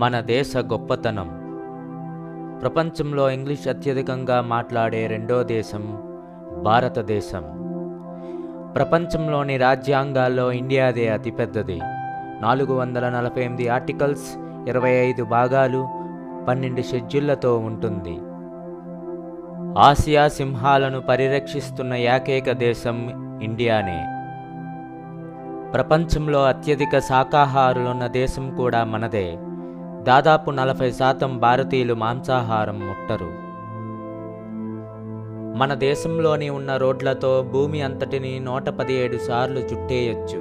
మన దేశ గొప్పతనం. ప్రపంచంలో ఇంగ్లీష్ అత్యధికంగా మాట్లాడే రెండో దేశం భారతదేశం. ప్రపంచంలోని రాజ్యాంగాల్లో ఇండియాదే అతిపెద్దది. 448 ఆర్టికల్స్, 25 భాగాలు, 12 షెడ్యూళ్లతో ఉంటుంది. ఆసియా సింహాలను పరిరక్షిస్తున్న ఏకైక దేశం ఇండియానే. ప్రపంచంలో అత్యధిక శాకాహారులున్న దేశం కూడా మనదే. దాదాపు 40% భారతీయులు మాంసాహారం ముట్టరు. మన దేశంలోని ఉన్న రోడ్లతో భూమి అంతటిని 117 సార్లు చుట్టేయొచ్చు.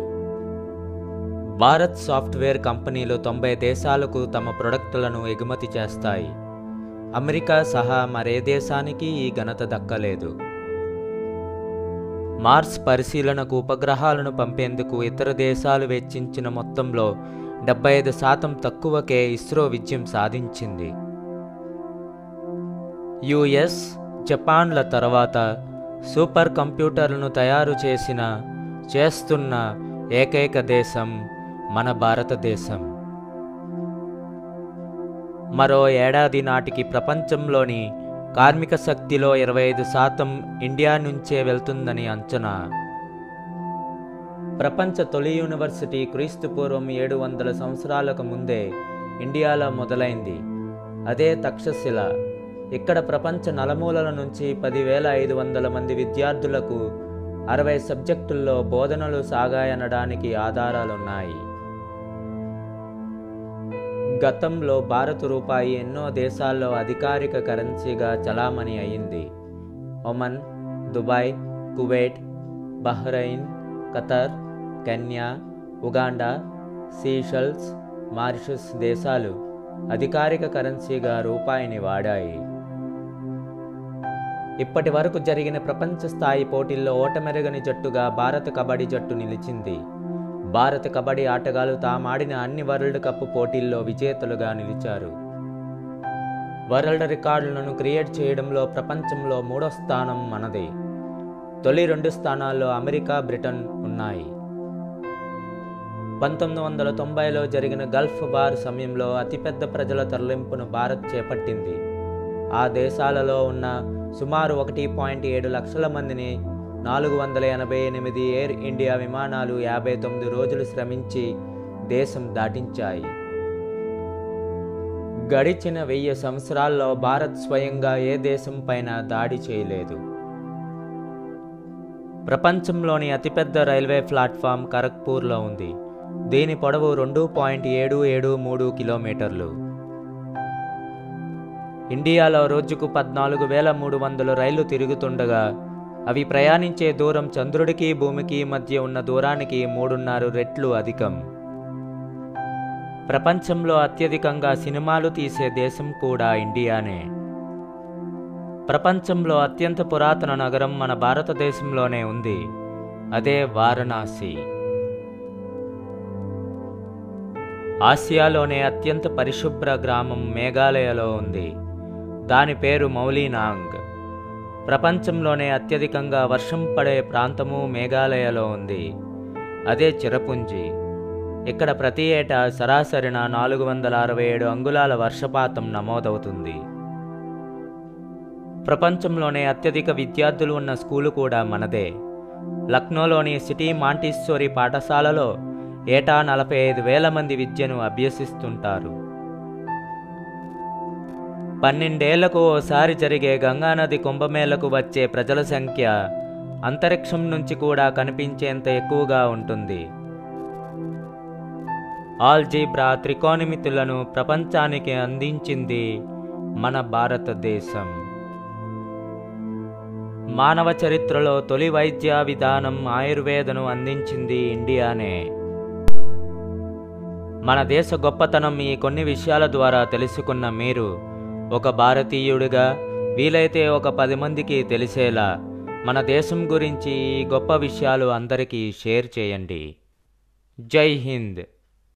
భారత్ సాఫ్ట్వేర్ కంపెనీలు 90 దేశాలకు తమ ప్రొడక్టులను ఎగుమతి చేస్తాయి. అమెరికా సహా మరే దేశానికి ఈ ఘనత దక్కలేదు. మార్స్ పరిశీలనకు ఉపగ్రహాలను పంపేందుకు ఇతర దేశాలు వెచ్చించిన మొత్తంలో 75% తక్కువకే ఇస్రో విజయం సాధించింది. యుఎస్, జపాన్ల తర్వాత సూపర్ కంప్యూటర్లను తయారు చేస్తున్న ఏకైక దేశం మన భారతదేశం. మరో ఏడాది నాటికి ప్రపంచంలోని కార్మిక శక్తిలో 25% ఇండియా నుంచే వెళ్తుందని అంచనా. ప్రపంచ తొలి యూనివర్సిటీ క్రీస్తుపూర్వం 700 సంవత్సరాలకు ముందే ఇండియాలో మొదలైంది. అదే తక్షశిల. ఇక్కడ ప్రపంచ నలుమూలల నుంచి 10,500 మంది విద్యార్థులకు 60 సబ్జెక్టుల్లో బోధనలు సాగాయనడానికి ఆధారాలున్నాయి. గతంలో భారత రూపాయి ఎన్నో దేశాల్లో అధికారిక కరెన్సీగా చలామణి అయింది. Oman, Dubai, Kuwait, Bahrain, Qatar, Kenya, Uganda, Seychelles, Mauritius దేశాలు అధికారిక కరెన్సీగా రూపాయిని వాడాయి. ఇప్పటి వరకు జరిగిన ప్రపంచ స్థాయి పోటీల్లో ఓటమెరగని జట్టుగా భారత కబడ్డీ జట్టు నిలిచింది. భారత కబడ్డీ ఆటగాళ్లు తామాడిన అన్ని వరల్డ్ కప్ పోటీల్లో విజేతలుగా నిలిచారు. వరల్డ్ రికార్డులను క్రియేట్ చేయడంలో ప్రపంచంలో 3వ స్థానం మనదే. తొలి 2 స్థానాల్లో అమెరికా, బ్రిటన్ ఉన్నాయి. 1990లో జరిగిన గల్ఫ్ వార్ సమయంలో అతిపెద్ద ప్రజల తరలింపును భారత్ చేపట్టింది. ఆ దేశాలలో ఉన్న సుమారు 1.7 లక్షల మందిని 488 ఎయిర్ ఇండియా విమానాలు 59 రోజులు శ్రమించి దేశం దాటించాయి. గడిచిన 1000 సంవత్సరాల్లో భారత్ స్వయంగా ఏ దేశం పైన దాడి చేయలేదు. ప్రపంచంలోని అతిపెద్ద రైల్వే ప్లాట్ఫామ్ ఖరగ్పూర్లో ఉంది. దీని పొడవు 2.773 కిలోమీటర్లు. ఇండియాలో రోజుకు 14,300 రైళ్లు తిరుగుతుండగా అవి ప్రయాణించే దూరం చంద్రుడికి భూమికి మధ్య ఉన్న దూరానికి 3.5 రెట్లు అధికం. ప్రపంచంలో అత్యధికంగా సినిమాలు తీసే దేశం కూడా ఇండియానే. ప్రపంచంలో అత్యంత పురాతన నగరం మన భారతదేశంలోనే ఉంది. అదే వారణాసి. ఆసియాలోనే అత్యంత పరిశుభ్ర గ్రామం మేఘాలయలో ఉంది. దాని పేరు మౌలినాంగ్. ప్రపంచంలోనే అత్యధికంగా వర్షం పడే ప్రాంతము మేఘాలయలో ఉంది. అదే చిరపుంజి. ఇక్కడ ప్రతి ఏటా సరాసరిన 467 అంగుళాల వర్షపాతం నమోదవుతుంది. ప్రపంచంలోనే అత్యధిక విద్యార్థులు ఉన్న స్కూలు కూడా మనదే. లక్నోలోని సిటీ మాంటిస్సోరీ పాఠశాలలో ఏటా 45,000 మంది విద్యను అభ్యసిస్తుంటారు. 12 ఏళ్లకు ఓసారి జరిగే గంగానది కుంభమేళకు వచ్చే ప్రజల సంఖ్య అంతరిక్షం నుంచి కూడా కనిపించేంత ఎక్కువగా ఉంటుంది. ఆల్జీబ్రా త్రికోణమితులను ప్రపంచానికి అందించింది మన భారతదేశం. మానవ చరిత్రలో తొలి వైద్య విధానం ఆయుర్వేదను అందించింది ఇండియానే. మన దేశ గొప్పతనం ఈ కొన్ని విషయాల ద్వారా తెలుసుకున్న మీరు ఒక భారతీయుడిగా వీలైతే ఒక 10 మందికి తెలిసేలా మన దేశం గురించి ఈ గొప్ప విషయాలు అందరికీ షేర్ చేయండి. జై హింద్.